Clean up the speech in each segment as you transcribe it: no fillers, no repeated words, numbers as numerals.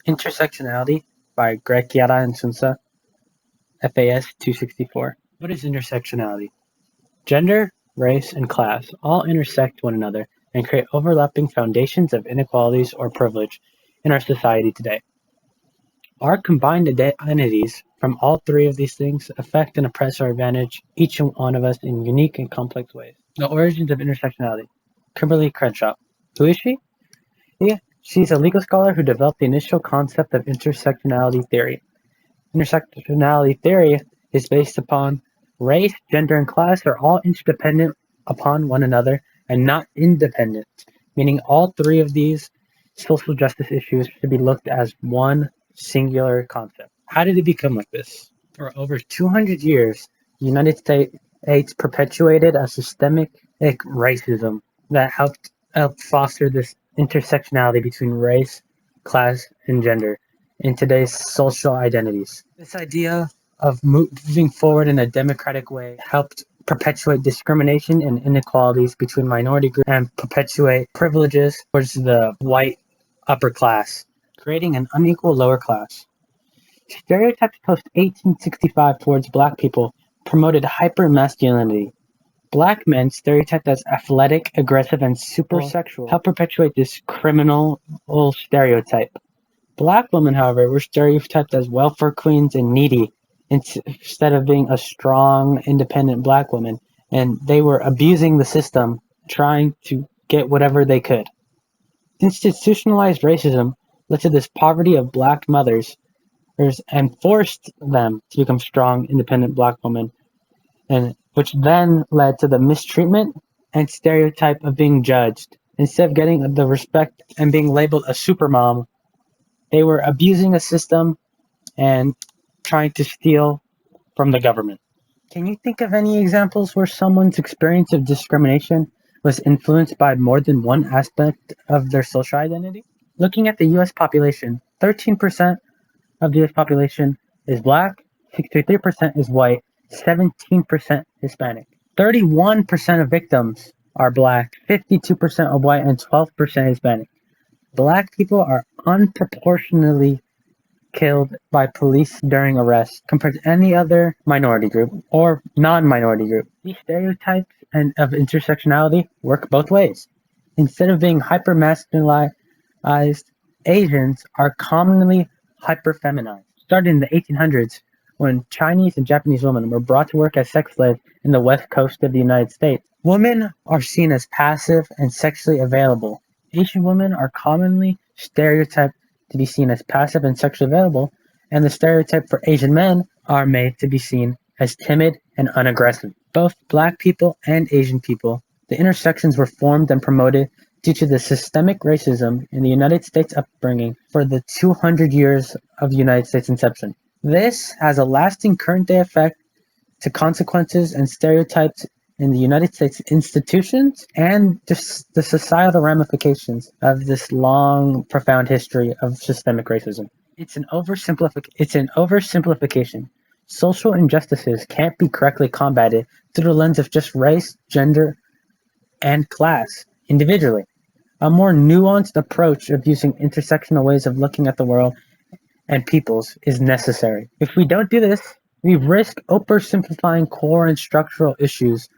Intersectionality by Greg Chiara and Sunsa, FAS 264. What is intersectionality? Gender, race, and class all intersect one another and create overlapping foundations of inequalities or privilege in our society today. Our combined identities from all three of these things affect and oppress or advantage each one of us in unique and complex ways. The origins of intersectionality. Kimberly Crenshaw. Who is she? Yeah, she's a legal scholar who developed the initial concept of intersectionality theory. Intersectionality theory is based upon race, gender, and class are all interdependent upon one another and not independent, meaning all three of these social justice issues should be looked as one singular concept. How did it become like this? For over 200 years, the United States perpetuated a systemic racism that helped foster this intersectionality between race, class, and gender in today's social identities. This idea of moving forward in a democratic way helped perpetuate discrimination and inequalities between minority groups and perpetuate privileges towards the white upper class, creating an unequal lower class. Stereotypes post 1865 towards black people promoted hypermasculinity. Black men, stereotyped as athletic, aggressive, and supersexual, helped perpetuate this criminal stereotype. Black women, however, were stereotyped as welfare queens and needy instead of being a strong, independent black woman, and they were abusing the system, trying to get whatever they could. Institutionalized racism led to this poverty of black mothers and forced them to become strong, independent black women, and which then led to the mistreatment and stereotype of being judged. Instead of getting the respect and being labeled a supermom, they were abusing a system and trying to steal from the government. Can you think of any examples where someone's experience of discrimination was influenced by more than one aspect of their social identity? Looking at the US population, 13% of the US population is black, 63% is white, 17% Hispanic. 31% of victims are black, 52% are white, and 12% Hispanic. Black people are unproportionately killed by police during arrest compared to any other minority group or non-minority group. These stereotypes of intersectionality work both ways. Instead of being hyper-masculinized, Asians are commonly hyper-feminized. Started in the 1800s when Chinese and Japanese women were brought to work as sex slaves in the west coast of the United States. Women are seen as passive and sexually available. Asian women are commonly stereotyped to be seen as passive and sexually available, and the stereotype for Asian men are made to be seen as timid and unaggressive. Both black people and Asian people, the intersections were formed and promoted due to the systemic racism in the United States upbringing for the 200 years of the United States inception. This has a lasting current day effect to consequences and stereotypes in the United States institutions and just the societal ramifications of this long, profound history of systemic racism. It's an oversimplification. Social injustices can't be correctly combated through the lens of just race, gender, and class individually. A more nuanced approach of using intersectional ways of looking at the world and peoples is necessary. If we don't do this, we risk oversimplifying core and structural issues,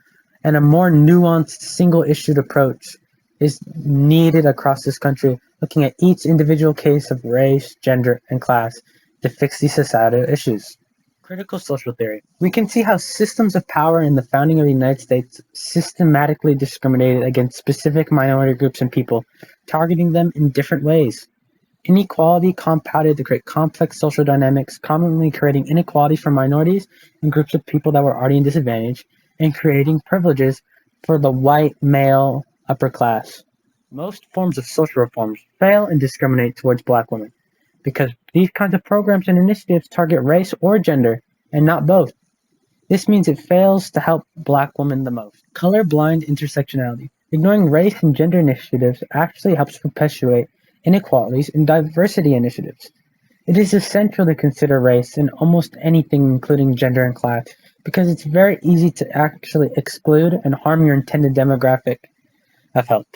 and a more nuanced, single-issued approach is needed across this country, looking at each individual case of race, gender, and class to fix these societal issues. Critical social theory. We can see how systems of power in the founding of the United States systematically discriminated against specific minority groups and people, targeting them in different ways. Inequality compounded to create complex social dynamics, commonly creating inequality for minorities and groups of people that were already in disadvantage, and creating privileges for the white male upper class. Most forms of social reforms fail and discriminate towards black women because these kinds of programs and initiatives target race or gender and not both. This means it fails to help black women the most. Colorblind intersectionality. Ignoring race and gender initiatives actually helps perpetuate inequalities and diversity initiatives. It is essential to consider race in almost anything, including gender and class, because it's very easy to actually exclude and harm your intended demographic of help.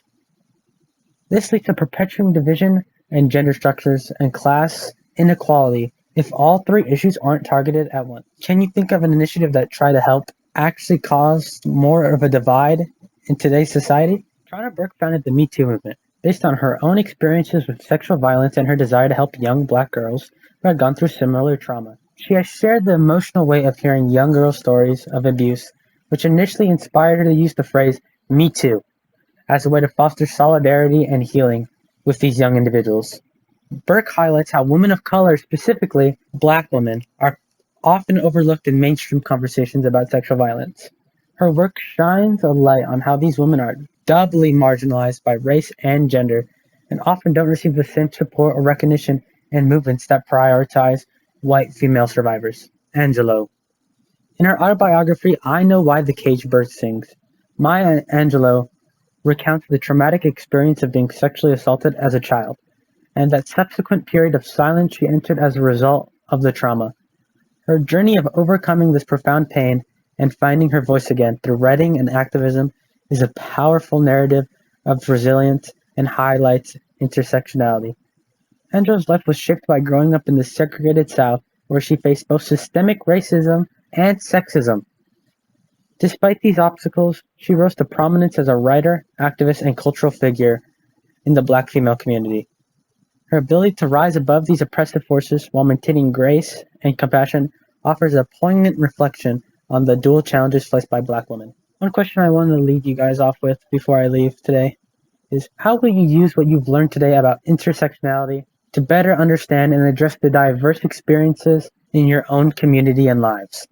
This leads to perpetuating division and gender structures, and class inequality if all three issues aren't targeted at once? Can you think of an initiative that tried to help actually cause more of a divide in today's society? Tarana Burke founded the Me Too movement based on her own experiences with sexual violence and her desire to help young Black girls who had gone through similar trauma. She has shared the emotional weight of hearing young girls' stories of abuse, which initially inspired her to use the phrase Me Too as a way to foster solidarity and healing with these young individuals. Burke highlights how women of color, specifically Black women, are often overlooked in mainstream conversations about sexual violence. Her work shines a light on how these women are doubly marginalized by race and gender and often don't receive the same support or recognition in movements that prioritize white female survivors. Angelou. In her autobiography, I Know Why the Caged Bird Sings, Maya Angelou recounts the traumatic experience of being sexually assaulted as a child and that subsequent period of silence she entered as a result of the trauma. Her journey of overcoming this profound pain and finding her voice again through writing and activism is a powerful narrative of resilience and highlights intersectionality. Angelou's life was shaped by growing up in the segregated South, where she faced both systemic racism and sexism. Despite these obstacles, she rose to prominence as a writer, activist, and cultural figure in the Black female community. Her ability to rise above these oppressive forces while maintaining grace and compassion offers a poignant reflection on the dual challenges faced by Black women. One question I want to leave you guys off with before I leave today is, how will you use what you've learned today about intersectionality to better understand and address the diverse experiences in your own community and lives?